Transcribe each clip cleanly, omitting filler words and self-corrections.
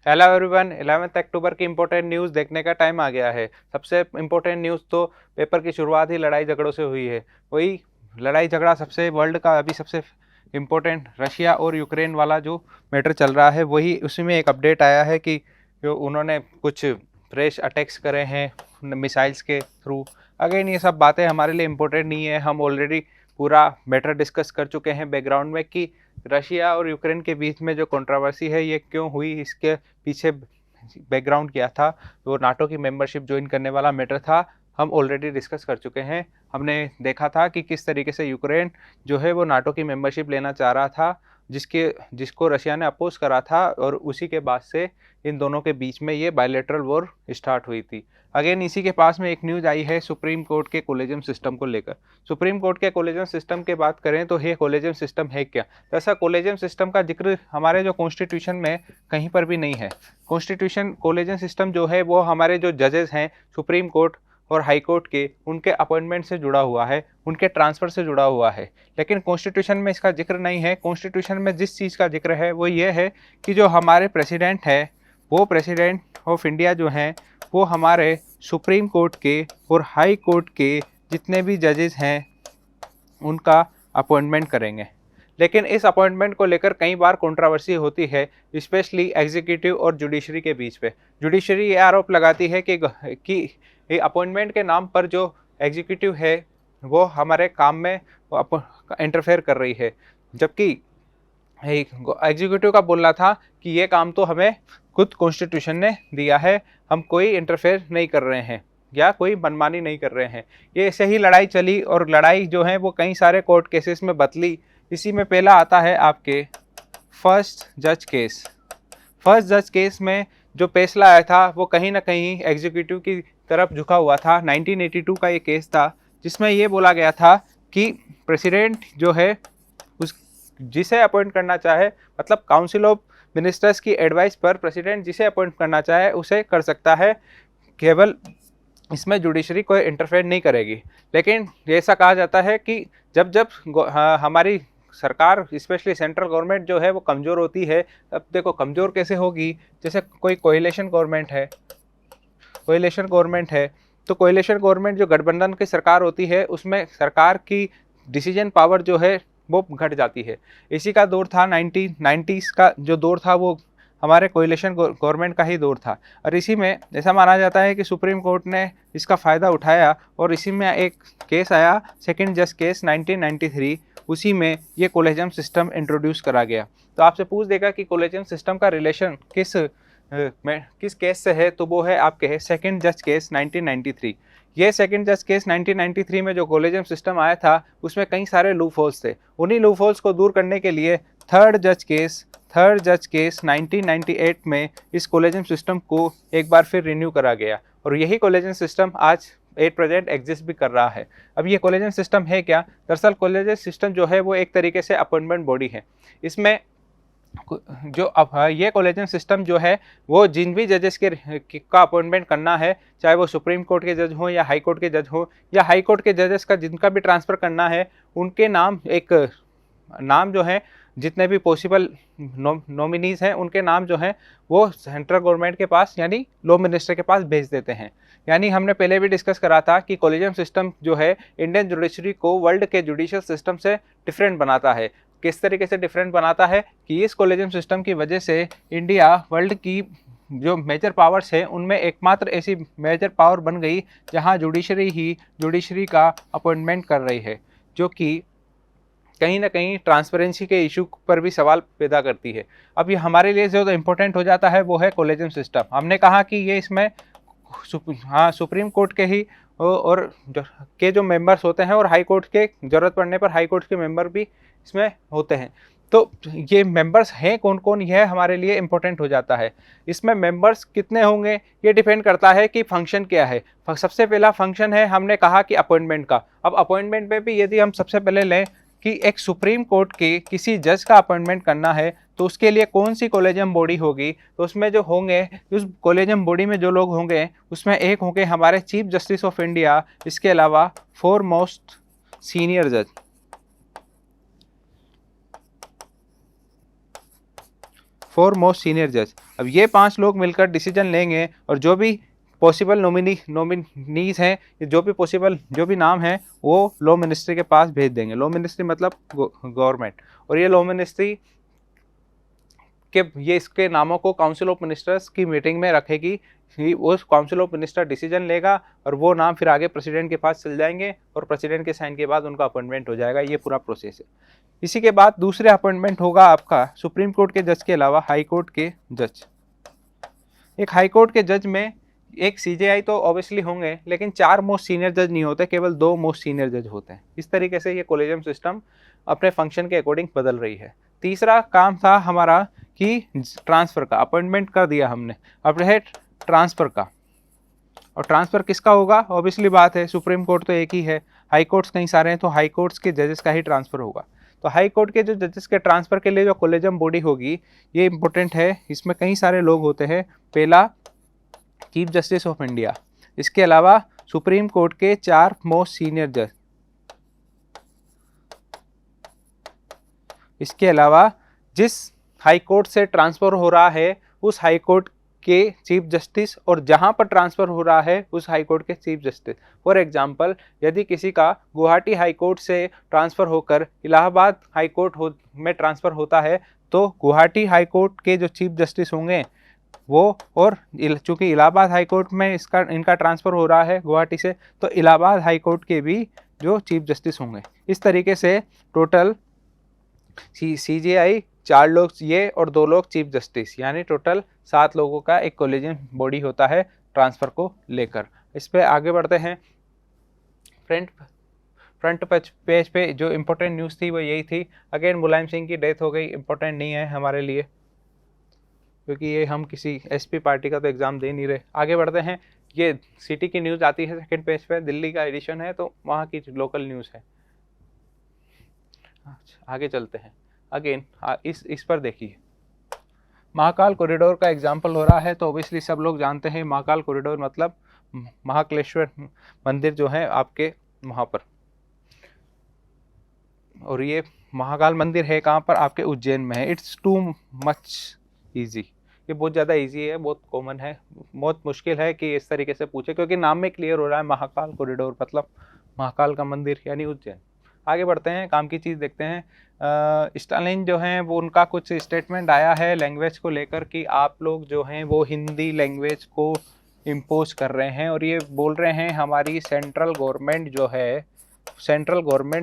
Hello everyone, 11 अक्टूबर की important news देखने का टाइम आ गया है। सबसे इंपॉर्टेंट न्यूज़ तो पेपर की शुरुआत ही लड़ाई झगड़ों से हुई है। वही लड़ाई झगड़ा सबसे वर्ल्ड का अभी सबसे इम्पोर्टेंट रशिया और यूक्रेन वाला जो मैटर चल रहा है, वही उसी में एक अपडेट आया है कि जो उन्होंने कुछ फ्रेश अटैक्स करे हैं मिसाइल्स के थ्रू। अगेन ये सब बातें हमारे लिए इम्पोर्टेंट नहीं है। हम ऑलरेडी पूरा मैटर डिस्कस कर चुके हैं बैकग्राउंड में कि रशिया और यूक्रेन के बीच में जो कंट्रोवर्सी है ये क्यों हुई, इसके पीछे बैकग्राउंड क्या था। वो नाटो की मेंबरशिप ज्वाइन करने वाला मैटर था, हम ऑलरेडी डिस्कस कर चुके हैं। हमने देखा था कि किस तरीके से यूक्रेन जो है वो नाटो की मेंबरशिप लेना चाह रहा था, जिसको रशिया ने अपोज करा था, और उसी के बाद से इन दोनों के बीच में ये बायलैटरल वॉर स्टार्ट हुई थी। अगेन इसी के पास में एक न्यूज़ आई है सुप्रीम कोर्ट के कोलेजियम सिस्टम को लेकर। सुप्रीम कोर्ट के कोलेजियम सिस्टम की बात करें तो ये कोलेजियम सिस्टम है क्या। तो ऐसा कोलेजियम सिस्टम का जिक्र हमारे जो कॉन्स्टिट्यूशन में कहीं पर भी नहीं है। कॉन्स्टिट्यूशन कोलेजियम सिस्टम जो है वो हमारे जो जजेस हैं सुप्रीम कोर्ट और हाई कोर्ट के, उनके अपॉइंटमेंट से जुड़ा हुआ है, उनके ट्रांसफ़र से जुड़ा हुआ है। लेकिन कॉन्स्टिट्यूशन में इसका जिक्र नहीं है। कॉन्स्टिट्यूशन में जिस चीज़ का जिक्र है वो ये है कि जो हमारे प्रेसिडेंट है, वो प्रेसिडेंट ऑफ इंडिया जो हैं, वो हमारे सुप्रीम कोर्ट के और हाई कोर्ट के जितने भी जजेस हैं उनका अपॉइंटमेंट करेंगे। लेकिन इस अपॉइंटमेंट को लेकर कई बार कंट्रोवर्सी होती है, स्पेशली एग्जीक्यूटिव और जुडिशरी के बीच पे। जुडिशरी ये आरोप लगाती है कि ये अपॉइंटमेंट के नाम पर जो एग्जीक्यूटिव है वो हमारे काम में इंटरफेयर कर रही है, जबकि एग्जीक्यूटिव का बोलना था कि ये काम तो हमें खुद कॉन्स्टिट्यूशन ने दिया है, हम कोई इंटरफेयर नहीं कर रहे हैं या कोई मनमानी नहीं कर रहे हैं। ये ऐसे ही लड़ाई चली और लड़ाई जो है वो कई सारे कोर्ट केसेस में बदली। इसी में पहला आता है आपके फर्स्ट जज केस। फर्स्ट जज केस में जो फैसला आया था वो कहीं ना कहीं एग्जीक्यूटिव की तरफ झुका हुआ था। 1982 का ये केस था, जिसमें ये बोला गया था कि प्रेसिडेंट जो है उस जिसे अपॉइंट करना चाहे, मतलब काउंसिल ऑफ मिनिस्टर्स की एडवाइस पर प्रेसिडेंट जिसे अपॉइंट करना चाहे उसे कर सकता है, केवल इसमें जुडिशरी कोई इंटरफेयर नहीं करेगी। लेकिन ऐसा कहा जाता है कि जब जब हमारी सरकार, स्पेशली सेंट्रल गवर्नमेंट जो है वो कमज़ोर होती है, अब देखो कमज़ोर कैसे होगी। जैसे कोई कोएलिशन गवर्नमेंट है, कोएलिशन गवर्नमेंट है तो कोएलिशन गवर्नमेंट जो गठबंधन की सरकार होती है उसमें सरकार की डिसीजन पावर जो है वो घट जाती है। इसी का दौर था 1990s का जो दौर था, वो हमारे कोएलिशन गवर्नमेंट का ही दौर था। और इसी में ऐसा माना जाता है कि सुप्रीम कोर्ट ने इसका फ़ायदा उठाया और इसी में एक केस आया, सेकंड जज केस 1993। उसी में ये कोलेजियम सिस्टम इंट्रोड्यूस करा गया। तो आपसे पूछ देगा कि कोलेजियम सिस्टम का रिलेशन किस केस से है, तो वो है आपके सेकंड जज केस 1993। ये सेकंड जज केस 1993 में जो कोलेजियम सिस्टम आया था उसमें कई सारे लूप होल्स थे। उन्हीं लूप होल्स को दूर करने के लिए थर्ड जज केस 1998 में इस कोलेजियम सिस्टम को एक बार फिर रिन्यू करा गया, और यही कोलेजियम सिस्टम आज एट प्रेजेंट एग्जिस्ट भी कर रहा है। अब ये कोलेजियम सिस्टम है क्या? दरअसल कोलेजियम सिस्टम जो है वो एक तरीके से अपॉइंटमेंट बॉडी है। इसमें जो अब ये कोलेजियम सिस्टम जो है वो जिन भी जजेस का अपॉइंटमेंट करना है, चाहे वो सुप्रीम कोर्ट के जज हों या हाई कोर्ट के जज हों, या हाई कोर्ट के जजेस का जिनका भी ट्रांसफ़र करना है, उनके नाम नाम जो है, जितने भी पॉसिबल नॉमिनीज़ हैं उनके नाम जो हैं वो सेंट्रल गवर्नमेंट के पास यानी लॉ मिनिस्टर के पास भेज देते हैं। यानी हमने पहले भी डिस्कस करा था कि कोलेजियम सिस्टम जो है इंडियन जुडिशरी को वर्ल्ड के जुडिशियल सिस्टम से डिफरेंट बनाता है। किस तरीके से डिफरेंट बनाता है कि इस कोलेजियम सिस्टम की वजह से इंडिया वर्ल्ड की जो मेजर पावर्स है उनमें एकमात्र ऐसी मेजर पावर बन गई जहां जुडिशरी का अपॉइंटमेंट कर रही है, जो कि कहीं ना कहीं ट्रांसपेरेंसी के इशू पर भी सवाल पैदा करती है। अब ये हमारे लिए जो इम्पोर्टेंट हो जाता है वो है कोलेजियम सिस्टम। हमने कहा कि ये इसमें सुप्रीम कोर्ट के ही और के जो मेंबर्स होते हैं, और हाई कोर्ट के ज़रूरत पड़ने पर हाई कोर्ट के मेंबर भी इसमें होते हैं। तो ये मेंबर्स हैं कौन कौन, यह हमारे लिए इम्पोर्टेंट हो जाता है। इसमें मेंबर्स कितने होंगे ये डिपेंड करता है कि फंक्शन क्या है। सबसे पहला फंक्शन है, हमने कहा कि अपॉइंटमेंट का। अब अपॉइंटमेंट में भी यदि हम सबसे पहले लें कि एक सुप्रीम कोर्ट के किसी जज का अपॉइंटमेंट करना है तो उसके लिए कौन सी कॉलेजियम बॉडी होगी, तो उसमें जो होंगे, उस कॉलेजियम बॉडी में जो लोग होंगे उसमें एक होंगे हमारे चीफ जस्टिस ऑफ इंडिया, इसके अलावा 4 मोस्ट सीनियर जज। 4 मोस्ट सीनियर जज। अब ये 5 लोग मिलकर डिसीजन लेंगे और जो भी पॉसिबल नॉमिनीज हैं, जो भी नाम है वो लॉ मिनिस्ट्री के पास भेज देंगे। लॉ मिनिस्ट्री मतलब गवर्नमेंट। और ये लॉ मिनिस्ट्री ये इसके नामों को काउंसिल ऑफ मिनिस्टर्स की मीटिंग में रखेगी। वो काउंसिल ऑफ मिनिस्टर डिसीजन लेगा और वो नाम फिर आगे प्रेसिडेंट के पास चल जाएंगे और प्रेसिडेंट के साइन के बाद उनका अपॉइंटमेंट हो जाएगा। ये पूरा प्रोसेस है। इसी के बाद दूसरे अपॉइंटमेंट होगा आपका सुप्रीम कोर्ट के जज के अलावा हाई कोर्ट के जज। एक हाई कोर्ट के जज में एक सीजेआई तो ऑब्वियसली होंगे, लेकिन 4 मोस्ट सीनियर जज नहीं होते, केवल 2 मोस्ट सीनियर जज होते हैं। इस तरीके से ये कोलेजियम सिस्टम अपने फंक्शन के अकॉर्डिंग बदल रही है। तीसरा काम था हमारा कि ट्रांसफ़र का अपॉइंटमेंट कर दिया हमने, अब रहे ट्रांसफ़र का। और ट्रांसफ़र किसका होगा? ऑब्वियसली बात है, सुप्रीम कोर्ट तो एक ही है, हाई कोर्ट्स कई सारे हैं, तो हाई कोर्ट्स के जजेस का ही ट्रांसफ़र होगा। तो हाई कोर्ट के जो जजेस के ट्रांसफ़र के लिए जो कोलेजियम बॉडी होगी, ये इंपॉर्टेंट है। इसमें कई सारे लोग होते हैं। पहला, चीफ जस्टिस ऑफ इंडिया। इसके अलावा सुप्रीम कोर्ट के 4 मोस्ट सीनियर जज। इसके अलावा जिस हाई कोर्ट से ट्रांसफ़र हो रहा है उस हाई कोर्ट के चीफ जस्टिस, और जहां पर ट्रांसफ़र हो रहा है उस हाई कोर्ट के चीफ जस्टिस। फॉर एग्जांपल, यदि किसी का गुवाहाटी हाई कोर्ट से ट्रांसफ़र होकर इलाहाबाद हाई कोर्ट में ट्रांसफ़र होता है, तो गुवाहाटी हाई कोर्ट के जो चीफ जस्टिस होंगे वो, और चूंकि इलाहाबाद हाई कोर्ट में इनका ट्रांसफ़र हो रहा है गुवाहाटी से, तो इलाहाबाद हाई कोर्ट के भी जो चीफ जस्टिस होंगे। इस तरीके से टोटल सीजेआई 4 लोग ये और 2 लोग चीफ जस्टिस, यानी टोटल 7 लोगों का एक कोलेजियम बॉडी होता है ट्रांसफ़र को लेकर। इस पे आगे बढ़ते हैं। फ्रंट पेज पे जो इम्पोर्टेंट न्यूज़ थी वो यही थी। अगेन मुलायम सिंह की डेथ हो गई, इम्पोर्टेंट नहीं है हमारे लिए, क्योंकि ये हम किसी एसपी पार्टी का तो एग्ज़ाम दे नहीं रहे। आगे बढ़ते हैं। ये सिटी की न्यूज़ आती है सेकंड पेज पे, दिल्ली का एडिशन है तो वहाँ की लोकल न्यूज़ है। आगे चलते हैं। अगेन इस पर देखिए, महाकाल कॉरिडोर का एग्जाम्पल हो रहा है, तो ओबियसली सब लोग जानते हैं महाकाल कॉरिडोर मतलब महाकालेश्वर मंदिर जो है आपके वहाँ पर। और ये महाकाल मंदिर है कहाँ पर? आपके उज्जैन में है। इट्स टू मच ईजी, ये बहुत ज़्यादा ईजी है, बहुत कॉमन है। बहुत मुश्किल है कि इस तरीके से पूछे, क्योंकि नाम में क्लियर हो रहा है महाकाल कॉरिडोर मतलब महाकाल का मंदिर यानी उज्जैन। आगे बढ़ते हैं, काम की चीज़ देखते हैं। स्टालिन जो हैं वो, उनका कुछ स्टेटमेंट आया है लैंग्वेज को लेकर कि आप लोग जो हैं वो हिंदी लैंग्वेज को इम्पोज कर रहे हैं, और ये बोल रहे हैं हमारी सेंट्रल गवर्नमेंट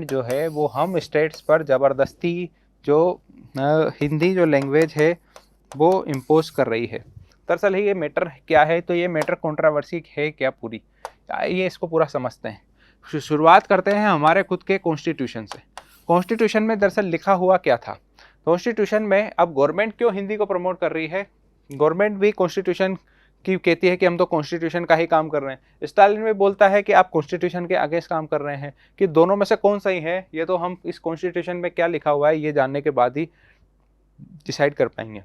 जो है वो हम स्टेट्स पर ज़बरदस्ती जो हिंदी जो लैंग्वेज है वो इम्पोज कर रही है। दरअसल ये मैटर क्या है? तो ये मैटर कंट्रोवर्सी है क्या पूरी, ये इसको पूरा समझते हैं। शुरुआत करते हैं हमारे खुद के कॉन्स्टिट्यूशन से। कॉन्स्टिट्यूशन में दरअसल लिखा हुआ क्या था? कॉन्स्टिट्यूशन में अब गवर्नमेंट क्यों हिंदी को प्रमोट कर रही है? गवर्नमेंट भी कॉन्स्टिट्यूशन की कहती है कि हम तो कॉन्स्टिट्यूशन का ही काम कर रहे हैं। स्टालिन भी बोलता है कि आप कॉन्स्टिट्यूशन के अगेंस्ट काम कर रहे हैं। कि दोनों में से कौन सही है, ये तो हम इस कॉन्स्टिट्यूशन में क्या लिखा हुआ है ये जानने के बाद ही डिसाइड कर पाएंगे।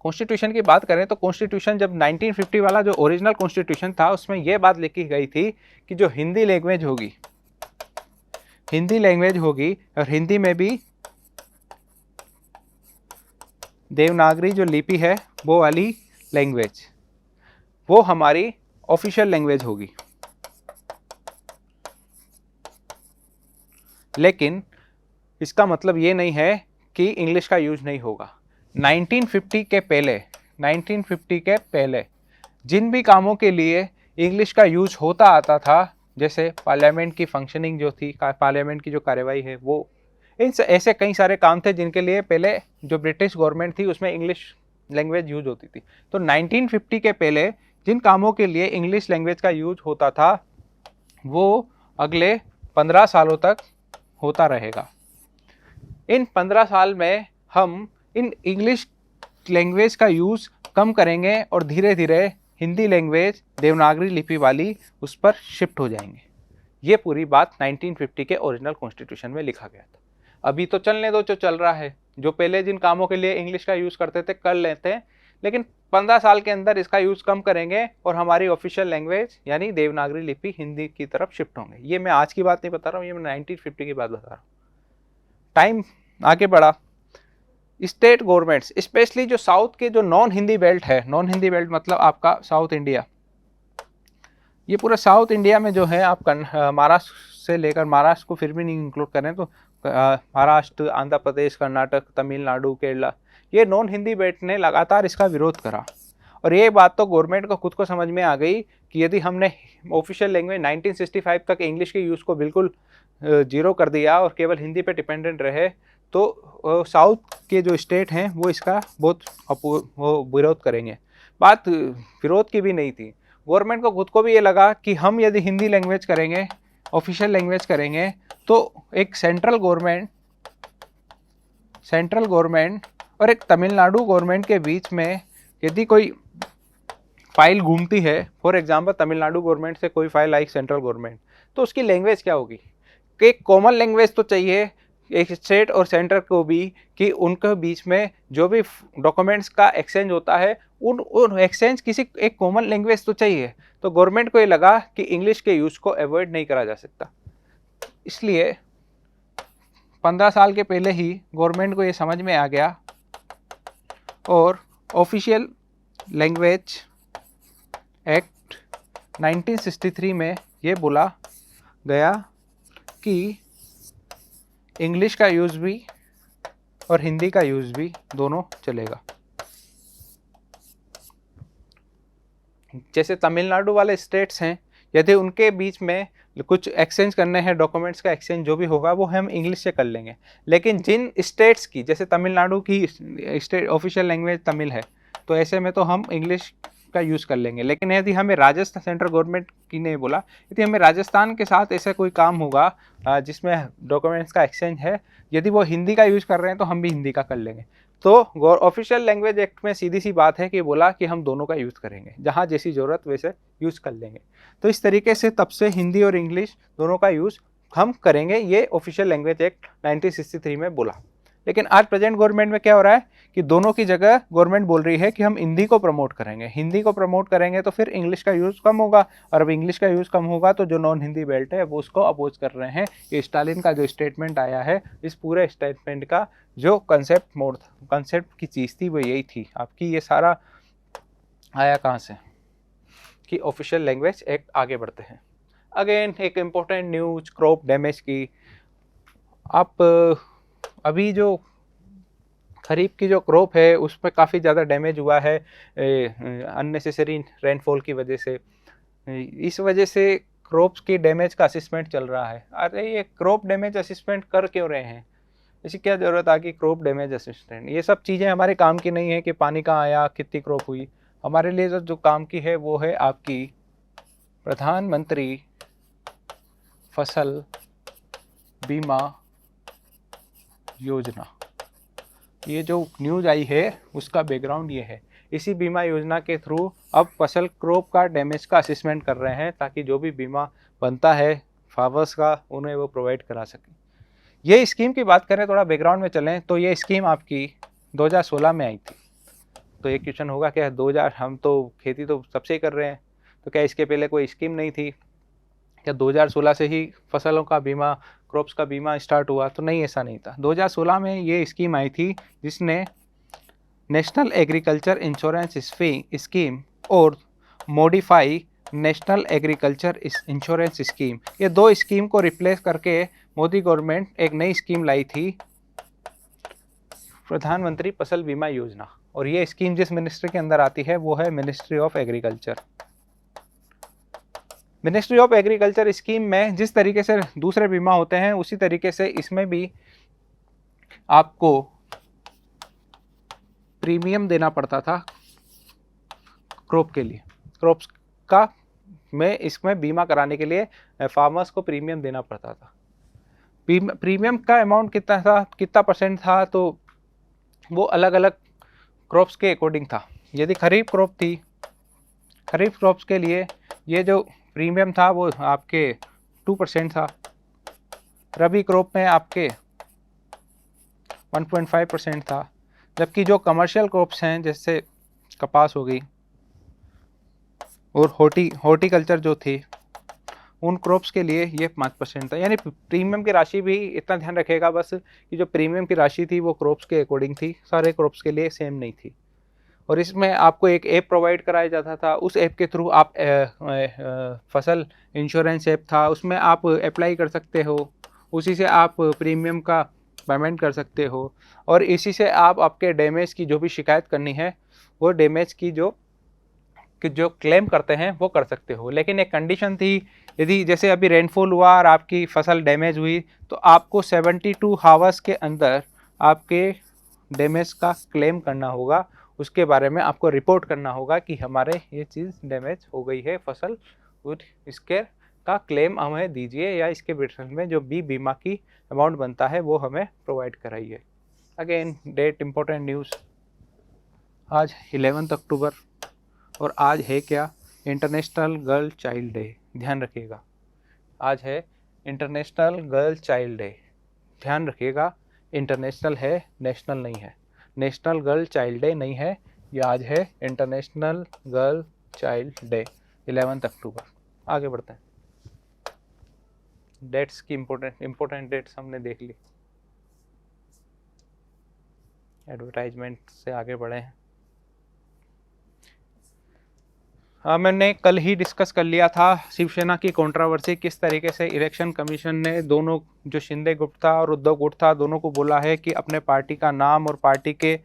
कॉन्स्टिट्यूशन की बात करें तो कॉन्स्टिट्यूशन जब 1950 वाला जो ओरिजिनल कॉन्स्टिट्यूशन था उसमें यह बात लिखी गई थी कि जो हिंदी लैंग्वेज होगी और हिंदी में भी देवनागरी जो लिपि है वो वाली लैंग्वेज, वो हमारी ऑफिशियल लैंग्वेज होगी। लेकिन इसका मतलब ये नहीं है कि इंग्लिश का यूज नहीं होगा। 1950 के पहले जिन भी कामों के लिए इंग्लिश का यूज होता आता था, जैसे पार्लियामेंट की फंक्शनिंग जो थी, पार्लियामेंट की जो कार्यवाही है वो, ऐसे कई सारे काम थे जिनके लिए पहले जो ब्रिटिश गवर्नमेंट थी उसमें इंग्लिश लैंग्वेज यूज होती थी। तो 1950 के पहले जिन कामों के लिए इंग्लिश लैंग्वेज का यूज होता था वो अगले 15 सालों तक होता रहेगा। इन 15 साल में हम इन इंग्लिश लैंग्वेज का यूज़ कम करेंगे और धीरे धीरे हिंदी लैंग्वेज देवनागरी लिपि वाली उस पर शिफ्ट हो जाएंगे। ये पूरी बात 1950 के ओरिजिनल कॉन्स्टिट्यूशन में लिखा गया था। अभी तो चलने दो जो चल रहा है, जो पहले जिन कामों के लिए इंग्लिश का यूज़ करते थे कर लेते हैं, लेकिन 15 साल के अंदर इसका यूज़ कम करेंगे और हमारी ऑफिशियल लैंग्वेज यानी देवनागरी लिपि हिंदी की तरफ शिफ्ट होंगे। ये मैं आज की बात नहीं बता रहा हूँ, ये मैं 1950 की बात बता रहा हूँ। टाइम आगे बढ़ा, स्टेट गवर्नमेंट्स स्पेशली जो साउथ के जो नॉन हिंदी बेल्ट है, नॉन हिंदी बेल्ट मतलब आपका साउथ इंडिया, ये पूरा साउथ इंडिया में जो है आप महाराष्ट्र से लेकर, महाराष्ट्र को फिर भी नहीं इंक्लूड करें तो महाराष्ट्र, आंध्र प्रदेश, कर्नाटक, तमिलनाडु, केरला, ये नॉन हिंदी बेल्ट ने लगातार इसका विरोध करा। और ये बात तो गवर्नमेंट को खुद को समझ में आ गई कि यदि हमने ऑफिशियल लैंग्वेज 1965 तक इंग्लिश के यूज़ को बिल्कुल जीरो कर दिया और केवल हिंदी पे डिपेंडेंट रहे तो साउथ के जो स्टेट हैं वो इसका बहुत वो विरोध करेंगे। बात विरोध की भी नहीं थी, गवर्नमेंट को खुद को भी ये लगा कि हम यदि हिंदी लैंग्वेज करेंगे, ऑफिशियल लैंग्वेज करेंगे, तो एक सेंट्रल गवर्नमेंट और एक तमिलनाडु गवर्नमेंट के बीच में यदि कोई फाइल घूमती है, फॉर एग्जांपल तमिलनाडु गवर्नमेंट से कोई फाइल आई सेंट्रल गवर्नमेंट, तो उसकी लैंग्वेज क्या होगी? कि एक कॉमन लैंग्वेज तो चाहिए एक स्टेट और सेंटर को भी, कि उनके बीच में जो भी डॉक्यूमेंट्स का एक्सचेंज होता है उन एक्सचेंज किसी एक कॉमन लैंग्वेज तो चाहिए। तो गवर्नमेंट को ये लगा कि इंग्लिश के यूज़ को अवॉइड नहीं करा जा सकता, इसलिए 15 साल के पहले ही गवर्नमेंट को ये समझ में आ गया और ऑफिशियल लैंग्वेज एक्ट 1963 में ये बोला गया कि इंग्लिश का यूज़ भी और हिंदी का यूज़ भी दोनों चलेगा। जैसे तमिलनाडु वाले स्टेट्स हैं, यदि उनके बीच में कुछ एक्सचेंज करने हैं, डॉक्यूमेंट्स का एक्सचेंज जो भी होगा वो हम इंग्लिश से कर लेंगे, लेकिन जिन स्टेट्स की, जैसे तमिलनाडु की स्टेट ऑफिशियल लैंग्वेज तमिल है, तो ऐसे में तो हम इंग्लिश का यूज़ कर लेंगे। लेकिन यदि हमें राजस्थान, सेंट्रल गवर्नमेंट की ने बोला, यदि हमें राजस्थान के साथ ऐसा कोई काम होगा जिसमें डॉक्यूमेंट्स का एक्सचेंज है, यदि वो हिंदी का यूज़ कर रहे हैं तो हम भी हिंदी का कर लेंगे। तो ऑफिशियल लैंग्वेज एक्ट में सीधी सी बात है कि बोला कि हम दोनों का यूज़ करेंगे, जहाँ जैसी ज़रूरत वैसे यूज़ कर लेंगे। तो इस तरीके से तब से हिंदी और इंग्लिश दोनों का यूज़ हम करेंगे, ये ऑफिशियल लैंग्वेज एक्ट 1963 में बोला। लेकिन आज प्रेजेंट गवर्नमेंट में क्या हो रहा है कि दोनों की जगह गवर्नमेंट बोल रही है कि हम हिंदी को प्रमोट करेंगे, हिंदी को प्रमोट करेंगे तो फिर इंग्लिश का यूज़ कम होगा, और अब इंग्लिश का यूज़ कम होगा तो जो नॉन हिंदी बेल्ट है वो उसको अपोज कर रहे हैं। ये स्टालिन का जो स्टेटमेंट आया है, इस पूरे स्टेटमेंट का जो कंसेप्ट की चीज़ थी वो यही थी आपकी। ये सारा आया कहाँ से कि ऑफिशियल लैंग्वेज एक्ट आगे बढ़ते हैं। अगेन एक इम्पोर्टेंट न्यूज क्रॉप डैमेज की। आप अभी जो खरीफ की जो क्रॉप है उस पर काफ़ी ज़्यादा डैमेज हुआ है अननेसेसरी रेनफॉल की वजह से। इस वजह से क्रॉप्स की डैमेज का असिस्मेंट चल रहा है। अरे ये क्रॉप डैमेज असिस्मेंट कर क्यों रहे हैं? ऐसी क्या ज़रूरत आ कि क्रॉप डैमेज असिस्टेंट? ये सब चीज़ें हमारे काम की नहीं है कि पानी कहाँ आया, कितनी क्रॉप हुई। हमारे लिए जो काम की है वो है आपकी प्रधानमंत्री फसल बीमा योजना। ये जो न्यूज़ आई है उसका बैकग्राउंड ये है। इसी बीमा योजना के थ्रू अब फसल क्रॉप का डैमेज का असेसमेंट कर रहे हैं ताकि जो भी बीमा बनता है फार्मर्स का उन्हें वो प्रोवाइड करा सकें। ये स्कीम की बात करें, थोड़ा बैकग्राउंड में चलें तो ये स्कीम आपकी 2016 में आई थी। तो ये क्वेश्चन होगा क्या 2000, हम तो खेती तो सबसे ही कर रहे हैं, तो क्या इसके पहले कोई स्कीम नहीं थी? क्या 2016 से ही फसलों का बीमा, क्रॉप्स का बीमा स्टार्ट हुआ? तो नहीं, ऐसा नहीं था। 2016 में ये स्कीम आई थी जिसने नेशनल एग्रीकल्चर इंश्योरेंस स्कीम और modify national agriculture insurance scheme, ये दो स्कीम को रिप्लेस करके मोदी गवर्नमेंट एक नई स्कीम लाई थी, प्रधानमंत्री फसल बीमा योजना। और ये स्कीम जिस मिनिस्ट्री के अंदर आती है वो है ministry of agriculture. Ministry of agriculture scheme में जिस तरीके से दूसरे बीमा होते हैं उसी तरीके से इसमें भी आपको प्रीमियम देना पड़ता था क्रॉप के लिए। क्रॉप्स का में इसमें बीमा कराने के लिए फार्मर्स को प्रीमियम देना पड़ता था। प्रीमियम का अमाउंट कितना था, कितना परसेंट था, तो वो अलग अलग क्रॉप्स के अकॉर्डिंग था। यदि खरीफ क्रॉप थी, खरीफ क्रॉप्स के लिए ये जो प्रीमियम था वो आपके 2% था। रबी क्रॉप में आपके 1.5% था। जबकि जो कमर्शियल क्रॉप्स हैं जैसे कपास हो गई और हॉर्टिकल्चर जो थी उन क्रॉप्स के लिए ये 5% था। यानी प्रीमियम की राशि भी इतना ध्यान रखेगा बस कि जो प्रीमियम की राशि थी वो क्रॉप्स के अकॉर्डिंग थी, सारे क्रॉप्स के लिए सेम नहीं थी। और इसमें आपको एक ऐप प्रोवाइड कराया जाता था, उस ऐप के थ्रू आप फसल इंश्योरेंस ऐप था, उसमें आप अप्लाई कर सकते हो, उसी से आप प्रीमियम का पेमेंट कर सकते हो और इसी से आप आपके डैमेज की जो भी शिकायत करनी है वो डैमेज की जो क्लेम करते हैं वो कर सकते हो। लेकिन एक कंडीशन थी, यदि जैसे अभी रेनफॉल हुआ और आपकी फसल डैमेज हुई तो आपको 72 आवर्स के अंदर आपके डैमेज का क्लेम करना होगा, उसके बारे में आपको रिपोर्ट करना होगा कि हमारे ये चीज़ डैमेज हो गई है फसल और इसके का क्लेम हमें दीजिए या इसके रिटर्न में जो भी बीमा की अमाउंट बनता है वो हमें प्रोवाइड कराइए। अगेन डेट इम्पोर्टेंट न्यूज़, आज 11 अक्टूबर और आज है क्या, इंटरनेशनल गर्ल चाइल्ड डे। ध्यान रखिएगा, आज है इंटरनेशनल गर्ल चाइल्ड डे। ध्यान रखिएगा, इंटरनेशनल है, नेशनल नहीं है। नेशनल गर्ल चाइल्ड डे नहीं है, ये आज है इंटरनेशनल गर्ल चाइल्ड डे 11 अक्टूबर। आगे बढ़ते हैं, डेट्स की इम्पोर्टेंट डेट्स हमने देख ली, एडवर्टाइजमेंट से आगे बढ़े हैं। मैंने कल ही डिस्कस कर लिया था शिवसेना की कंट्रोवर्सी, किस तरीके से इलेक्शन कमीशन ने दोनों जो शिंदे गुट था और उद्धव गुट था दोनों को बोला है कि अपने पार्टी का नाम और पार्टी के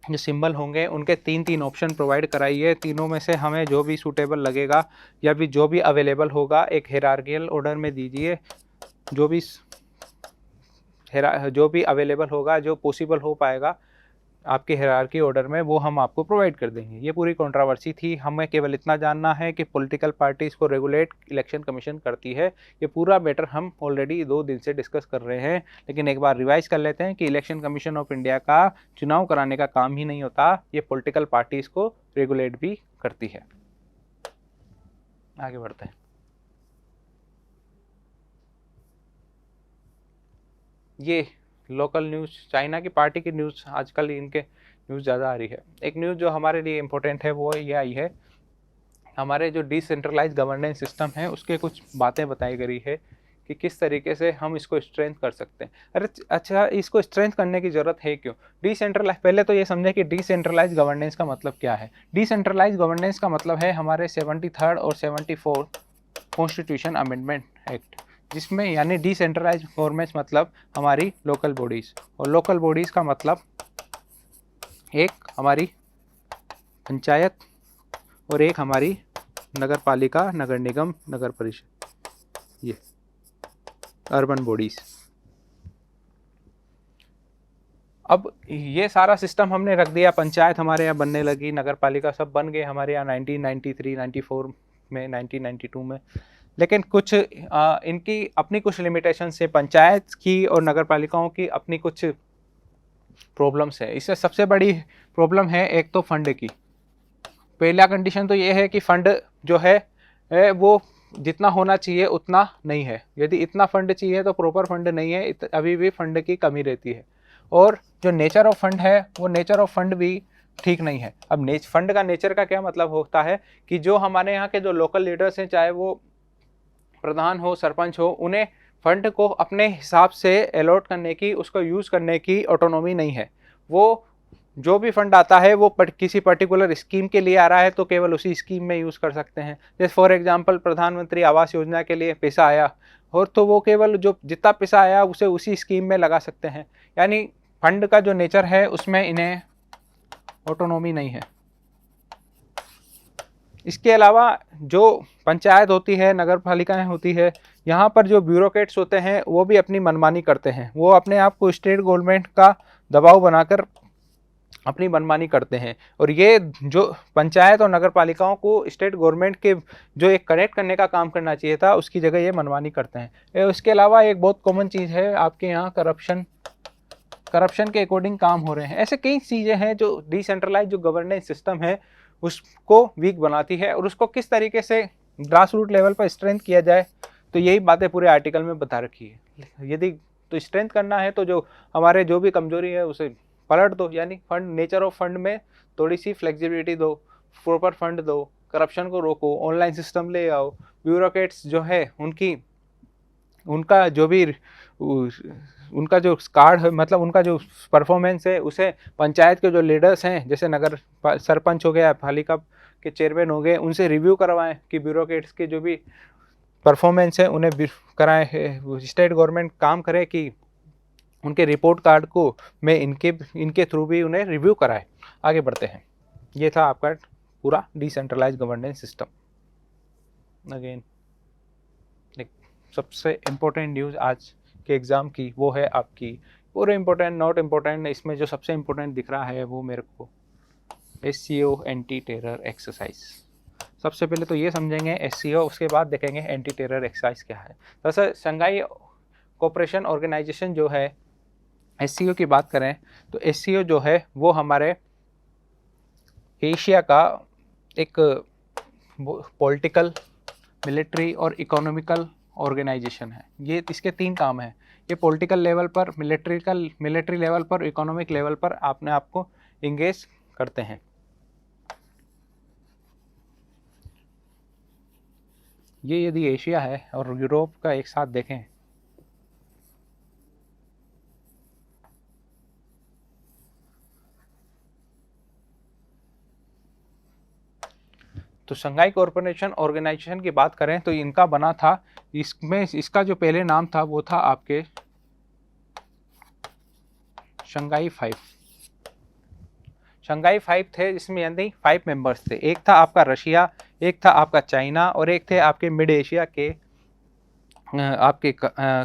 जो सिंबल होंगे उनके 3 ऑप्शन प्रोवाइड कराइए, तीनों में से हमें जो भी सूटेबल लगेगा या भी जो भी अवेलेबल होगा एक हिरार्कियल ऑर्डर में दीजिए, जो भी अवेलेबल होगा, जो पॉसिबल हो पाएगा आपके हिरार्की ऑर्डर में, वो हम आपको प्रोवाइड कर देंगे। ये पूरी कंट्रोवर्सी थी। हमें केवल इतना जानना है कि पॉलिटिकल पार्टीज को रेगुलेट इलेक्शन कमीशन करती है। ये पूरा मैटर हम ऑलरेडी 2 दिन से डिस्कस कर रहे हैं, लेकिन एक बार रिवाइज कर लेते हैं कि इलेक्शन कमीशन ऑफ इंडिया का चुनाव कराने का काम ही नहीं होता, ये पॉलिटिकल पार्टीज को रेगुलेट भी करती है। आगे बढ़ते हैं, ये लोकल न्यूज़, चाइना की पार्टी की न्यूज़, आजकल इनके न्यूज़ ज़्यादा आ रही है। एक न्यूज़ जो हमारे लिए इम्पोर्टेंट है वो ये आई है, हमारे जो डिसेंट्रलाइज गवर्नेंस सिस्टम है उसके कुछ बातें बताई गई है कि किस तरीके से हम इसको स्ट्रेंथ कर सकते हैं। अरे अच्छा, इसको स्ट्रेंथ करने की ज़रूरत है क्यों? डिसेंट्रलाइज, पहले तो ये समझे कि डिसेंट्रलाइज गवर्नेंस का मतलब क्या है। डिसेंट्रलाइज गवर्नेंस का मतलब है हमारे 73rd और 74th कॉन्स्टिट्यूशन अमेंडमेंट एक्ट, जिसमें यानी डिसेंट्रलाइज गवर्नमेंट मतलब हमारी लोकल बॉडीज़, और लोकल बॉडीज़ का मतलब एक हमारी पंचायत और एक हमारी नगर पालिका, नगर निगम, नगर परिषद, ये अर्बन बॉडीज़। अब ये सारा सिस्टम हमने रख दिया, पंचायत हमारे यहाँ बनने लगी, नगर पालिका सब बन गए हमारे यहाँ 1993, 94 में, 1992 में। लेकिन कुछ इनकी अपनी कुछ लिमिटेशन से, पंचायत की और नगर पालिकाओं की अपनी कुछ प्रॉब्लम्स है। इससे सबसे बड़ी प्रॉब्लम है एक तो फंड की। पहला कंडीशन तो ये है कि फंड जो है वो जितना होना चाहिए उतना नहीं है। यदि इतना फंड चाहिए तो प्रॉपर फंड नहीं है, अभी भी फंड की कमी रहती है। और जो नेचर ऑफ फंड है वो नेचर ऑफ फंड भी ठीक नहीं है। अब फंड का नेचर का क्या मतलब होता है कि जो हमारे यहाँ के जो लोकल लीडर्स हैं, चाहे वो प्रधान हो, सरपंच हो, उन्हें फंड को अपने हिसाब से अलॉट करने की, उसको यूज़ करने की ऑटोनॉमी नहीं है। वो जो भी फंड आता है वो किसी पर्टिकुलर स्कीम के लिए आ रहा है तो केवल उसी स्कीम में यूज़ कर सकते हैं। जैसे फॉर एग्जांपल प्रधानमंत्री आवास योजना के लिए पैसा आया और तो वो केवल जो जितना पैसा आया उसे उसी स्कीम में लगा सकते हैं। यानी फंड का जो नेचर है उसमें इन्हें ऑटोनॉमी नहीं है। इसके अलावा जो पंचायत होती है, नगर पालिकाएँ होती है, यहाँ पर जो ब्यूरोक्रेट्स होते हैं वो भी अपनी मनमानी करते हैं। वो अपने आप को स्टेट गवर्नमेंट का दबाव बनाकर अपनी मनमानी करते हैं, और ये जो पंचायत और नगर पालिकाओं को स्टेट गवर्नमेंट के जो एक कनेक्ट करने का काम करना चाहिए था उसकी जगह ये मनमानी करते हैं। इसके अलावा एक बहुत कॉमन चीज़ है आपके यहाँ करप्शन के अकॉर्डिंग काम हो रहे हैं। ऐसे कई चीज़ें हैं जो डिसेंट्रलाइज जो गवर्नेंस सिस्टम है उसको वीक बनाती है, और उसको किस तरीके से ग्रास रूट लेवल पर स्ट्रेंथ किया जाए, तो यही बातें पूरे आर्टिकल में बता रखी है। यदि तो स्ट्रेंथ करना है तो जो हमारे जो भी कमजोरी है उसे पलट दो, यानी फंड, नेचर ऑफ फंड में थोड़ी सी फ्लेक्सिबिलिटी दो, प्रॉपर फंड दो, करप्शन को रोको, ऑनलाइन सिस्टम ले आओ, ब्यूरोक्रेट्स जो है उनका जो भी उनका जो कार्ड है, मतलब उनका जो परफॉर्मेंस है, उसे पंचायत के जो लीडर्स हैं, जैसे नगर सरपंच हो गया, पालिका के चेयरमैन हो गए, उनसे रिव्यू करवाएं कि ब्यूरोक्रेट्स के जो भी परफॉर्मेंस है उन्हें कराएं। स्टेट गवर्नमेंट काम करे कि उनके रिपोर्ट कार्ड को मैं इनके थ्रू भी उन्हें रिव्यू कराए। आगे बढ़ते हैं। ये था आपका पूरा डिसेंट्रलाइज गवर्नेंस सिस्टम। अगेन सबसे इम्पोर्टेंट न्यूज़ आज के एग्ज़ाम की वो है आपकी, पूरे इम्पोर्टेंट नॉट इम्पोर्टेंट, इसमें जो सबसे इम्पोर्टेंट दिख रहा है वो मेरे को SCO एंटी टेरर एक्सरसाइज। सबसे पहले तो ये समझेंगे SCO, उसके बाद देखेंगे एंटी टेरर एक्सरसाइज क्या है। दरअसल शंघाई कोऑपरेशन ऑर्गेनाइजेशन जो है, SCO की बात करें तो SCO जो है वो हमारे एशिया का एक पॉलिटिकल, मिलिट्री और इकोनॉमिकल ऑर्गेनाइजेशन है। ये इसके 3 काम हैं। ये पॉलिटिकल लेवल पर, मिलिट्री लेवल पर, इकोनॉमिक लेवल पर अपने आप को इंगेज करते हैं। ये यदि एशिया है और यूरोप का एक साथ देखें तो शंघाई कोऑपरेशन ऑर्गेनाइजेशन की बात करें तो इनका बना था, इसमें इसका जो पहले नाम था वो था आपके शंघाई 5। शंघाई 5 थे, जिसमें यानी 5 मेंबर्स थे। एक था आपका रशिया, एक था आपका चाइना और एक थे आपके मिड एशिया के आपके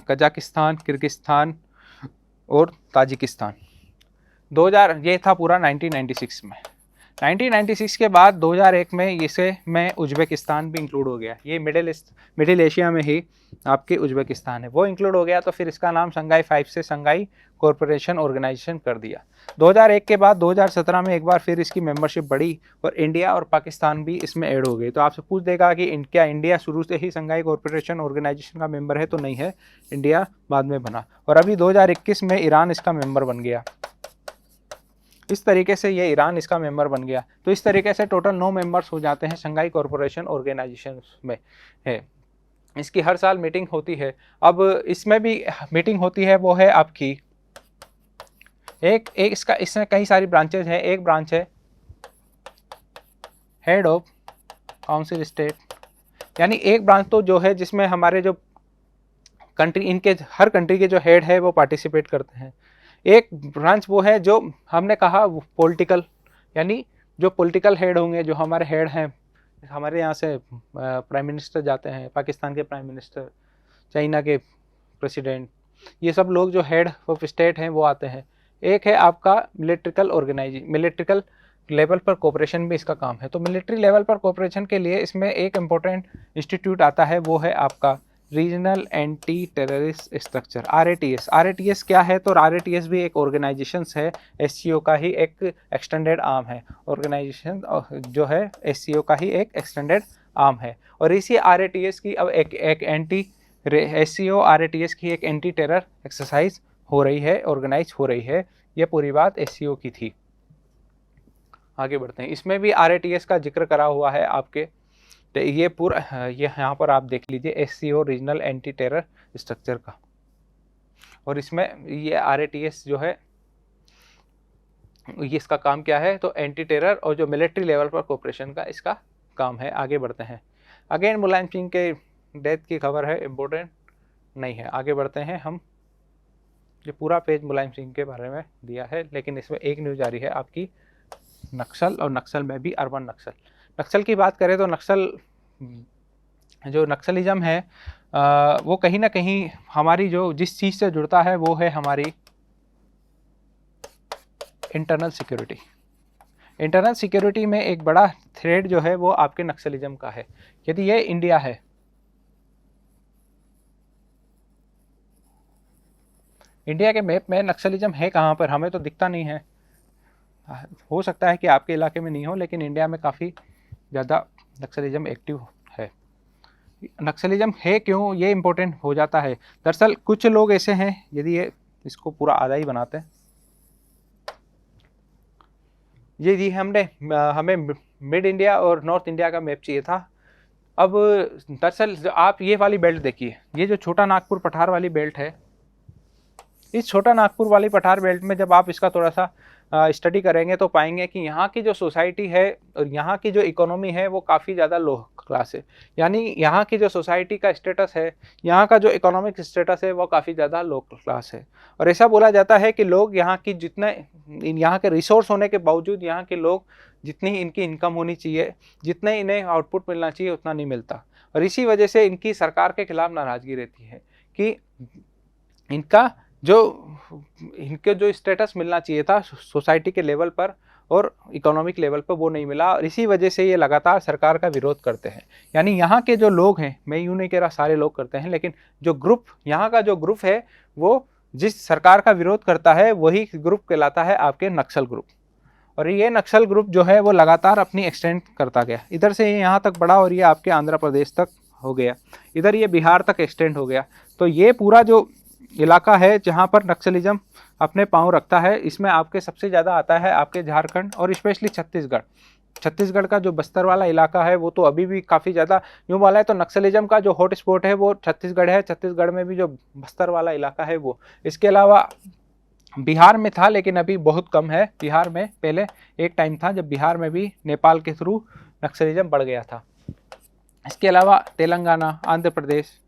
कजाकिस्तान, किर्गिस्तान और ताजिकिस्तान। 2000 ये था पूरा 1996 में। 1996 के बाद 2001 में इसे में उज्बेकिस्तान भी इंक्लूड हो गया। ये मिडिल एशिया में ही आपके उज्बेकिस्तान है, वो इंक्लूड हो गया। तो फिर इसका नाम शंघाई 5 से शंघाई कोऑपरेशन ऑर्गेनाइजेशन कर दिया। 2001 के बाद 2017 में एक बार फिर इसकी मेंबरशिप बढ़ी और इंडिया और पाकिस्तान भी इसमें ऐड हो गए। तो आपसे पूछ देगा कि क्या इंडिया शुरू से ही शंघाई कोऑपरेशन ऑर्गेनाइजेशन का मेंबर है? तो नहीं है, इंडिया बाद में बना। और अभी 2021 में ईरान इसका मेंबर बन गया। इस तरीके से ये ईरान इसका मेंबर बन गया। तो इस तरीके से टोटल 9 मेंबर्स हो जाते हैं शंघाई कोऑपरेशन ऑर्गेनाइजेशन में है। इसकी हर साल मीटिंग होती है। अब इसमें भी मीटिंग होती है, वो है आपकी एक इसमें कई सारी ब्रांचेज हैं। एक ब्रांच है हेड ऑफ काउंसिल स्टेट, यानी एक ब्रांच तो जो है जिसमें हमारे जो कंट्री, इनके हर कंट्री के जो हेड है वो पार्टिसिपेट करते हैं। एक ब्रांच वो है जो हमने कहा पॉलिटिकल, यानी जो पॉलिटिकल हेड होंगे, जो हमारे हेड हैं, हमारे यहाँ से प्राइम मिनिस्टर जाते हैं, पाकिस्तान के प्राइम मिनिस्टर, चाइना के प्रेसिडेंट, ये सब लोग जो हेड ऑफ स्टेट हैं वो आते हैं। एक है आपका मिलिट्रिकल लेवल पर कोऑपरेशन भी इसका काम है। तो मिलिट्री लेवल पर कोऑपरेशन के लिए इसमें एक इम्पोर्टेंट इंस्टीट्यूट आता है, वो है आपका regional anti terrorist structure, RATS। RATS क्या है? तो RATS भी एक ऑर्गेनाइजेशन है, SCO का ही एक एक्सटेंडेड आर्म है। ऑर्गेनाइजेशन जो है SCO का ही एक एक्सटेंडेड आर्म है। और इसी RATS की अब एक एंटी SCO RATS की एक एंटी टेरर एक्सरसाइज हो रही है, ऑर्गेनाइज हो रही है। ये पूरी बात SCO की थी। आगे बढ़ते हैं। इसमें भी RATS का जिक्र करा हुआ है आपके, तो ये पूरा ये यहाँ पर आप देख लीजिए SCO regional anti terror structure का। और इसमें ये RATS जो है ये इसका काम क्या है? तो एंटी टेरर और जो मिलिट्री लेवल पर कोऑपरेशन का इसका काम है। आगे बढ़ते हैं। अगेन मुलायम सिंह के डेथ की खबर है, इम्पोर्टेंट नहीं है। आगे बढ़ते हैं हम। ये पूरा पेज मुलायम सिंह के बारे में दिया है, लेकिन इसमें एक न्यूज़ आ रही है आपकी नक्सल, और नक्सल में भी अर्बन नक्सल। नक्सल की बात करें तो नक्सल जो नक्सलिज्म है वो कहीं ना कहीं हमारी जो जिस चीज़ से जुड़ता है वो है हमारी इंटरनल सिक्योरिटी। इंटरनल सिक्योरिटी में एक बड़ा थ्रेट जो है वो आपके नक्सलिज्म का है। यदि ये इंडिया है, इंडिया के मैप में नक्सलिज्म है कहाँ पर? हमें तो दिखता नहीं है। हो सकता है कि आपके इलाके में नहीं हो, लेकिन इंडिया में काफ़ी ज़्यादा नक्सलिज्म एक्टिव है। नक्सलिज्म है क्यों, ये इम्पोर्टेंट हो जाता है। दरअसल कुछ लोग ऐसे हैं, यदि ये इसको पूरा आधा ही बनाते हैं, यदि हमें मिड इंडिया और नॉर्थ इंडिया का मैप चाहिए था। अब दरअसल आप ये वाली बेल्ट देखिए, ये जो छोटा नागपुर पठार वाली बेल्ट है, इस छोटा नागपुर वाली पठार बेल्ट में जब आप इसका थोड़ा सा स्टडी करेंगे तो पाएंगे कि यहाँ की जो सोसाइटी है और यहाँ की जो इकोनॉमी है वो काफ़ी ज़्यादा लो क्लास है। यानी यहाँ की जो सोसाइटी का स्टेटस है, यहाँ का जो इकोनॉमिक स्टेटस है वो काफ़ी ज़्यादा लो क्लास है। और ऐसा बोला जाता है कि लोग यहाँ की जितने यहाँ के रिसोर्स होने के बावजूद यहाँ के लोग जितनी इनकी इनकम होनी चाहिए, जितने इन्हें आउटपुट मिलना चाहिए उतना नहीं मिलता। और इसी वजह से इनकी सरकार के खिलाफ नाराज़गी रहती है कि इनके जो स्टेटस मिलना चाहिए था सोसाइटी के लेवल पर और इकोनॉमिक लेवल पर वो नहीं मिला। और इसी वजह से ये लगातार सरकार का विरोध करते हैं। यानी यहाँ के जो लोग हैं, मैं यूँ नहीं कह रहा सारे लोग करते हैं, लेकिन जो ग्रुप यहाँ का जो ग्रुप है वो जिस सरकार का विरोध करता है वही ग्रुप कहलाता है आपके नक्सल ग्रुप। और ये नक्सल ग्रुप जो है वो लगातार अपनी एक्सटेंड करता गया, इधर से ये यहाँ तक बढ़ा और ये आपके आंध्र प्रदेश तक हो गया, इधर ये बिहार तक एक्सटेंड हो गया। तो ये पूरा जो इलाका है जहाँ पर नक्सलिज्म अपने पांव रखता है, इसमें आपके सबसे ज़्यादा आता है आपके झारखंड और स्पेशली छत्तीसगढ़। छत्तीसगढ़ का जो बस्तर वाला इलाका है वो तो अभी भी काफ़ी ज़्यादा यूँ वाला है, तो नक्सलिज्म का जो हॉट स्पॉट है वो छत्तीसगढ़ है। छत्तीसगढ़ में भी जो बस्तर वाला इलाका है वो, इसके अलावा बिहार में था लेकिन अभी बहुत कम है। बिहार में पहले एक टाइम था जब बिहार में भी नेपाल के थ्रू नक्सलिज्म बढ़ गया था। इसके अलावा तेलंगाना, आंध्र प्रदेश,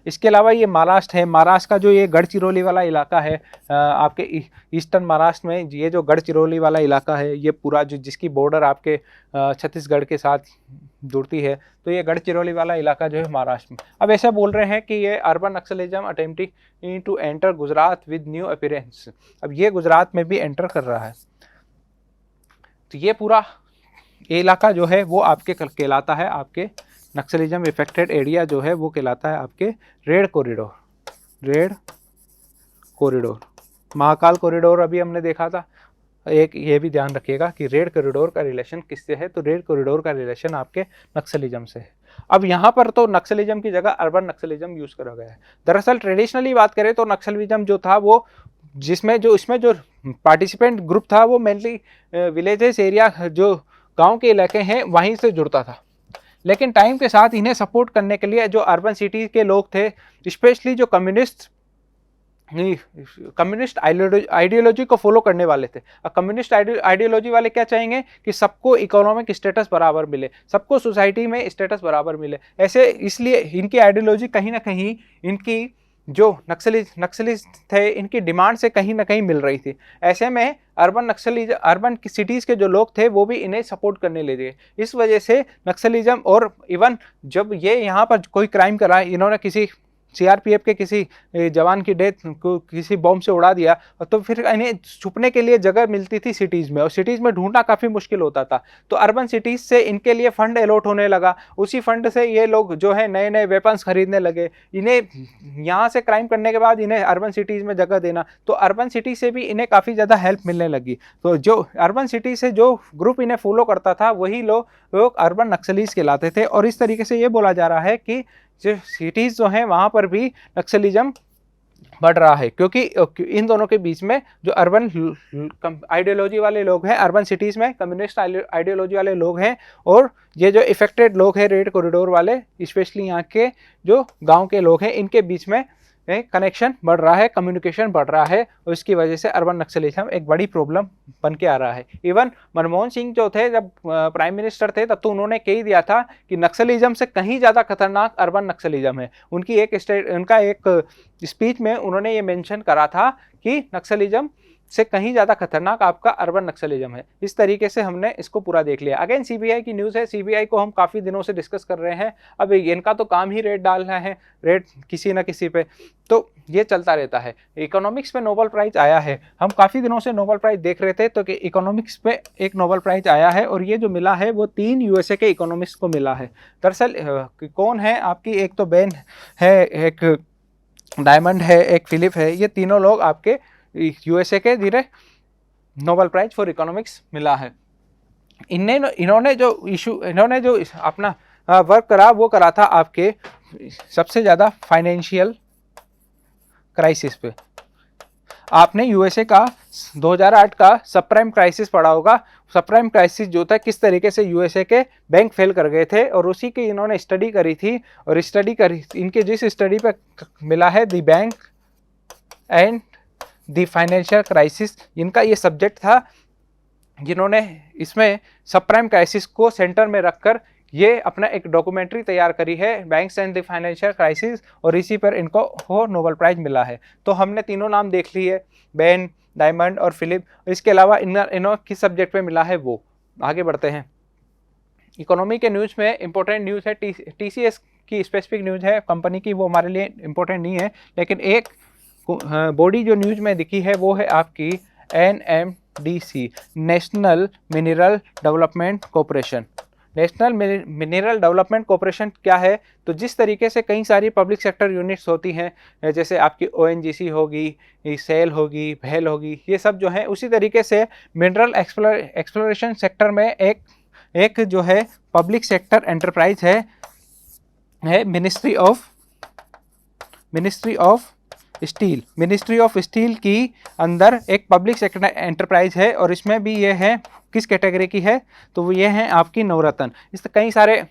इसके अलावा ये महाराष्ट्र है। महाराष्ट्र का जो ये गढ़चिरौली वाला इलाका है, आपके ईस्टर्न महाराष्ट्र में ये जो गढ़चिरौली वाला इलाका है, ये पूरा जो जिसकी बॉर्डर आपके छत्तीसगढ़ के साथ जुड़ती है, तो ये गढ़चिरौली वाला इलाका जो है महाराष्ट्र में। अब ऐसा बोल रहे हैं कि ये urban naxalism attempting to enter Gujarat with new appearance. अब ये गुजरात में भी एंटर कर रहा है। तो ये पूरा इलाका जो है वो आपके कहलाता है, आपके नक्सलिज्म इफेक्टेड एरिया जो है वो कहलाता है आपके red corridor. Red corridor, Mahakal corridor अभी हमने देखा था। एक ये भी ध्यान रखिएगा कि रेड कॉरिडोर का रिलेशन किससे है, तो रेड कॉरिडोर का रिलेशन आपके नक्सलिज्म से है। अब यहाँ पर तो नक्सलिज्म की जगह अर्बन नक्सलिज्म यूज करा गया है। दरअसल ट्रेडिशनली बात करें तो नक्सलिज्म जो था वो इसमें जो पार्टिसिपेंट ग्रुप था वो मेनली विलेजेस एरिया, जो गाँव के इलाके हैं वहीं से जुड़ता था। लेकिन टाइम के साथ इन्हें सपोर्ट करने के लिए जो अर्बन सिटी के लोग थे, स्पेशली जो कम्युनिस्ट आइडियोलॉजी को फॉलो करने वाले थे। कम्युनिस्ट आइडियोलॉजी वाले क्या चाहेंगे कि सबको इकोनॉमिक स्टेटस बराबर मिले, सबको सोसाइटी में स्टेटस बराबर मिले। ऐसे इसलिए इनकी आइडियोलॉजी कहीं ना कहीं इनकी जो नक्सलिस्ट थे इनकी डिमांड से कहीं ना कहीं मिल रही थी। ऐसे में अर्बन सिटीज़ के जो लोग थे वो भी इन्हें सपोर्ट करने लगे। इस वजह से नक्सलिज्म, और इवन जब ये यहाँ पर कोई क्राइम करा, इन्होंने किसी सीआरपीएफ के किसी जवान की डेथ को किसी बॉम्ब से उड़ा दिया, तो फिर इन्हें छुपने के लिए जगह मिलती थी सिटीज़ में, और सिटीज़ में ढूंढना काफ़ी मुश्किल होता था। तो अर्बन सिटीज़ से इनके लिए फंड अलॉट होने लगा। उसी फंड से ये लोग जो है नए नए वेपन्स खरीदने लगे। इन्हें यहाँ से क्राइम करने के बाद इन्हें अर्बन सिटीज़ में जगह देना, तो अर्बन सिटी से भी इन्हें काफ़ी ज़्यादा हेल्प मिलने लगी। तो जो अर्बन सिटी से जो ग्रुप इन्हें फॉलो करता था वही लोग अर्बन नक्सलीज कहलाते थे। और इस तरीके से ये बोला जा रहा है कि जो सिटीज़ जो हैं वहाँ पर भी नक्सलिज्म बढ़ रहा है, क्योंकि इन दोनों के बीच में जो अर्बन आइडियोलॉजी वाले लोग हैं, अर्बन सिटीज़ में कम्युनिस्ट आइडियोलॉजी वाले लोग हैं, और ये जो इफेक्टेड लोग हैं रेड कॉरिडोर वाले, स्पेशली यहाँ के जो गांव के लोग हैं, इनके बीच में कनेक्शन बढ़ रहा है, कम्युनिकेशन बढ़ रहा है, और इसकी वजह से अर्बन नक्सलिज्म एक बड़ी प्रॉब्लम बन के आ रहा है। इवन मनमोहन सिंह जो थे जब प्राइम मिनिस्टर थे तब तो उन्होंने कह दिया था कि नक्सलिज्म से कहीं ज़्यादा खतरनाक अर्बन नक्सलिज्म है। उनका एक स्पीच में उन्होंने ये मेंशन करा था कि नक्सलिज्म से कहीं ज़्यादा खतरनाक आपका अर्बन नक्सलिज्म है। इस तरीके से हमने इसको पूरा देख लिया। अगेन सीबीआई की न्यूज़ है, सीबीआई को हम काफ़ी दिनों से डिस्कस कर रहे हैं। अब इनका तो काम ही रेड डालना है, रेड किसी ना किसी पे, तो ये चलता रहता है। इकोनॉमिक्स में नोबेल प्राइज़ आया है, हम काफ़ी दिनों से नोबेल प्राइज़ देख रहे थे, तो कि इकोनॉमिक्स पे एक नोबेल प्राइज़ आया है, और ये जो मिला है वो 3 यूएसए के इकोनॉमिक्स को मिला है। दरअसल कौन है आपकी, एक तो बेन है, एक डायमंड है, एक फिलिप है, ये तीनों लोग आपके यूएसए के धीरे नोबेल प्राइज फॉर इकोनॉमिक्स मिला है। इन्होंने जो अपना वर्क करा वो करा था आपके सबसे ज़्यादा फाइनेंशियल क्राइसिस पे। आपने यूएसए का 2008 का सबप्राइम क्राइसिस पढ़ा होगा। सबप्राइम क्राइसिस जो था, किस तरीके से यूएसए के बैंक फेल कर गए थे, और उसी की इन्होंने स्टडी करी थी। और स्टडी करी, इनके जिस स्टडी पे मिला है the bank and the financial crisis, इनका ये सब्जेक्ट था, जिन्होंने इसमें सबप्राइम क्राइसिस को सेंटर में रखकर ये अपना एक डॉक्यूमेंट्री तैयार करी है, banks and the financial crisis, और इसी पर इनको वो नोबेल प्राइज मिला है। तो हमने तीनों नाम देख लिए, बेन, डायमंड और फिलिप। इसके अलावा इन्हों किस सब्जेक्ट पे मिला है वो। आगे बढ़ते हैं। इकोनॉमी के न्यूज़ में इंपॉर्टेंट न्यूज़ है टीसीएस की स्पेसिफिक न्यूज़ है कंपनी की, वो हमारे लिए इंपॉर्टेंट नहीं है, लेकिन एक बॉडी जो न्यूज़ में दिखी है वो है आपकी NMDC, national mineral development corporation. National mineral development corporation क्या है, तो जिस तरीके से कई सारी पब्लिक सेक्टर यूनिट्स होती हैं, जैसे आपकी ONGC होगी, सेल होगी, भेल होगी, ये सब जो है, उसी तरीके से मिनरल एक्सप्लोरेशन सेक्टर में एक जो है पब्लिक सेक्टर एंटरप्राइज है मिनिस्ट्री ऑफ स्टील की अंदर एक पब्लिक सेक्टर एंटरप्राइज है, और इसमें भी ये है किस कैटेगरी की है, तो वो ये है आपकी नवरत्न। इस कई सारे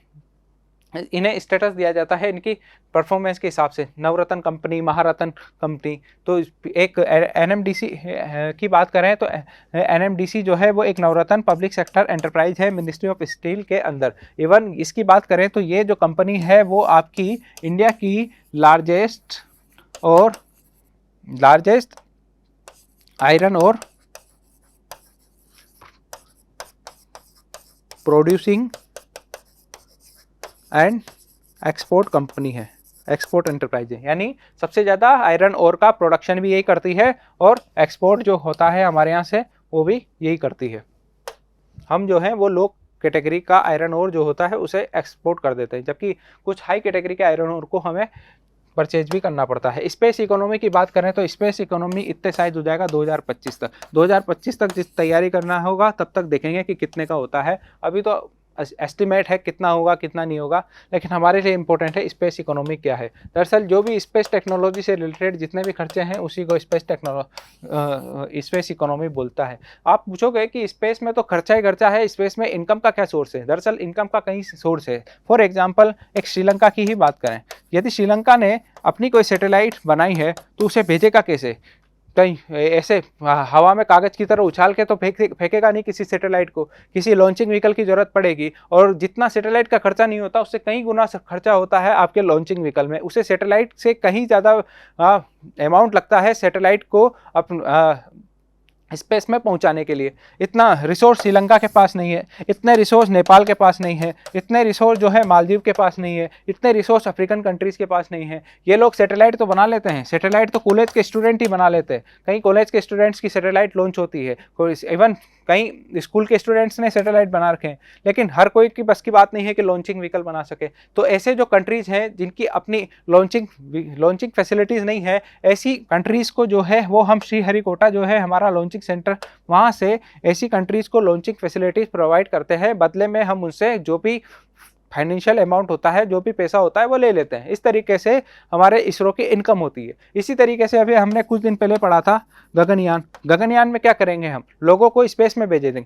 इन्हें स्टेटस दिया जाता है इनकी परफॉर्मेंस के हिसाब से, नवरत्न कंपनी, महारत्न कंपनी। तो एक NMDC की बात करें तो NMDC जो है वो एक नवरत्न पब्लिक सेक्टर एंटरप्राइज है मिनिस्ट्री ऑफ स्टील के अंदर। इवन इसकी बात करें तो ये जो कंपनी है वो आपकी इंडिया की लार्जेस्ट आयरन और प्रोड्यूसिंग एंड एक्सपोर्ट कंपनी है, एक्सपोर्ट एंटरप्राइज है, यानी सबसे ज़्यादा आयरन ओर का प्रोडक्शन भी यही करती है, और एक्सपोर्ट जो होता है हमारे यहाँ से वो भी यही करती है। हम जो है वो लो कैटेगरी का आयरन ओर जो होता है उसे एक्सपोर्ट कर देते हैं, जबकि कुछ हाई कैटेगरी के आयरन ओर को हमें परचेज भी करना पड़ता है। स्पेस इकोनॉमी की बात करें तो स्पेस इकोनॉमी इतने साइज हो जाएगा 2025 तक। 2025 तक जिस तैयारी करना होगा तब तक देखेंगे कि कितने का होता है। अभी तो एस्टिमेट है कितना होगा कितना नहीं होगा, लेकिन हमारे लिए इंपॉर्टेंट है स्पेस इकोनॉमी क्या है। दरअसल जो भी स्पेस टेक्नोलॉजी से रिलेटेड जितने भी खर्चे हैं उसी को स्पेस इकोनॉमी बोलता है। आप पूछोगे कि स्पेस में तो खर्चा ही खर्चा है, स्पेस में इनकम का क्या सोर्स है। दरअसल इनकम का कई सोर्स है। फॉर एग्जाम्पल एक श्रीलंका की ही बात करें, यदि श्रीलंका ने अपनी कोई सैटेलाइट बनाई है तो उसे भेजेगा कैसे। कहीं ऐसे हवा में कागज की तरह उछाल के तो फेंकेगा नहीं किसी सैटेलाइट को, किसी लॉन्चिंग व्हीकल की जरूरत पड़ेगी, और जितना सैटेलाइट का खर्चा नहीं होता उससे कई गुना खर्चा होता है आपके लॉन्चिंग व्हीकल में। उसे सैटेलाइट से कहीं ज़्यादा अमाउंट लगता है सैटेलाइट को स्पेस में पहुंचाने के लिए। इतना रिसोर्स श्रीलंका के पास नहीं है, इतने रिसोर्स नेपाल के पास नहीं है, इतने रिसोर्स जो है मालदीव के पास नहीं है, इतने रिसोर्स अफ्रीकन कंट्रीज़ के पास नहीं है। ये लोग सैटेलाइट तो बना लेते हैं, सैटेलाइट तो कॉलेज के स्टूडेंट ही बना लेते हैं। कहीं कॉलेज के स्टूडेंट्स की सैटेलाइट लॉन्च होती है, इवन कई स्कूल के स्टूडेंट्स ने सैटेलाइट बना रखे हैं, लेकिन हर कोई की बस की बात नहीं है कि लॉन्चिंग व्हीकल बना सके। तो ऐसे जो कंट्रीज़ हैं जिनकी अपनी लॉन्चिंग फैसिलिटीज़ नहीं है, ऐसी कंट्रीज़ को जो है वो हम श्रीहरिकोटा जो है हमारा लॉन्चिंग सेंटर, वहाँ से ऐसी कंट्रीज़ को लॉन्चिंग फैसिलिटीज़ प्रोवाइड करते हैं। बदले में हम उनसे जो भी फाइनेंशियल अमाउंट होता है, जो भी पैसा होता है वो ले लेते हैं। इस तरीके से हमारे इसरो की इनकम होती है। इसी तरीके से अभी हमने कुछ दिन पहले पढ़ा था गगनयान। गगनयान में क्या करेंगे, हम लोगों को स्पेस में भेजेंगे,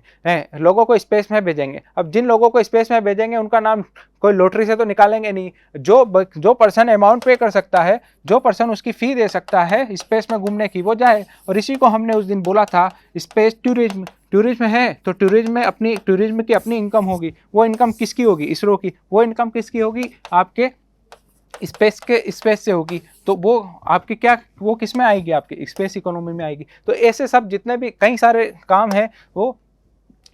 लोगों को स्पेस में भेजेंगे। अब जिन लोगों को स्पेस में भेजेंगे उनका नाम कोई लॉटरी से तो निकालेंगे नहीं। जो पर्सन अमाउंट पे कर सकता है, जो पर्सन उसकी फ़ी दे सकता है स्पेस में घूमने की, वो जाए। और इसी को हमने उस दिन बोला था स्पेस टूरिज्म है, तो टूरिज्म की अपनी इनकम होगी। वो इनकम किसकी होगी, इसरो की। वो इनकम किसकी होगी, आपके स्पेस से होगी। तो वो आपकी वो किस में आएगी, आपकी स्पेस इकोनॉमी में आएगी। तो ऐसे सब जितने भी कई सारे काम हैं, वो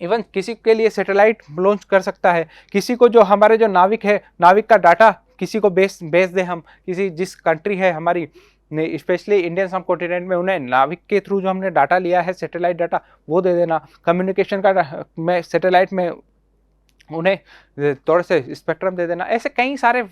इवन किसी के लिए सैटेलाइट लॉन्च कर सकता है, किसी को जो हमारे जो नाविक है, नाविक का डाटा किसी को बेच दें हम, किसी जिस कंट्री है हमारी स्पेशली इंडियन सब कॉन्टिनेंट में, उन्हें नाविक के थ्रू जो हमने डाटा लिया है सैटेलाइट डाटा वो दे देना। कम्युनिकेशन का में सैटेलाइट में उन्हें थोड़े से स्पेक्ट्रम दे देना। ऐसे कई सारे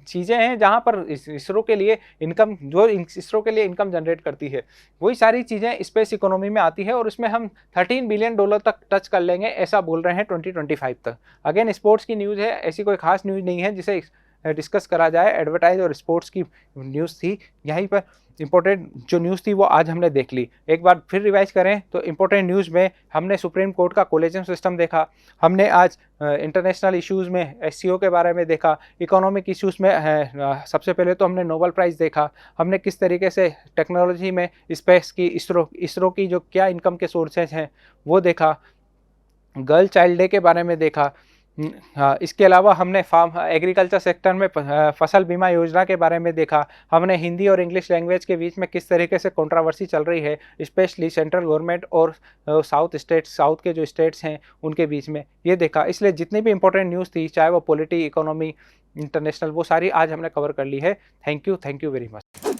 चीज़ें हैं जहाँ पर इसरो के लिए इनकम, जो इसरो के लिए इनकम जनरेट करती है, वही सारी चीज़ें स्पेस इकोनॉमी में आती है। और इसमें हम $13 बिलियन तक टच कर लेंगे, ऐसा बोल रहे हैं 2025 तक। अगेन स्पोर्ट्स की न्यूज़ है, ऐसी कोई खास न्यूज़ नहीं है जिसे डिस्कस करा जाए। एडवर्टाइज और स्पोर्ट्स की न्यूज़ थी, यहीं पर इंपॉर्टेंट जो न्यूज़ थी वो आज हमने देख ली। एक बार फिर रिवाइज करें तो इंपॉर्टेंट न्यूज़ में हमने सुप्रीम कोर्ट का कोलेजियम सिस्टम देखा, हमने आज इंटरनेशनल इश्यूज़ में एससीओ के बारे में देखा, इकोनॉमिक इश्यूज़ में सबसे पहले तो हमने नोबेल प्राइज़ देखा, हमने किस तरीके से टेक्नोलॉजी में स्पेस की इसरो की जो क्या इनकम के सोर्सेज हैं वो देखा, गर्ल चाइल्ड डे के बारे में देखा। हाँ, इसके अलावा हमने फार्म एग्रीकल्चर सेक्टर में फसल बीमा योजना के बारे में देखा। हमने हिंदी और इंग्लिश लैंग्वेज के बीच में किस तरीके से कंट्रोवर्सी चल रही है, स्पेशली सेंट्रल गवर्नमेंट और साउथ के जो स्टेट्स हैं उनके बीच में, ये देखा। इसलिए जितनी भी इंपॉर्टेंट न्यूज़ थी, चाहे वो पॉलिटी, इकोनॉमी, इंटरनेशनल, वो सारी आज हमने कवर कर ली है। Thank you very much.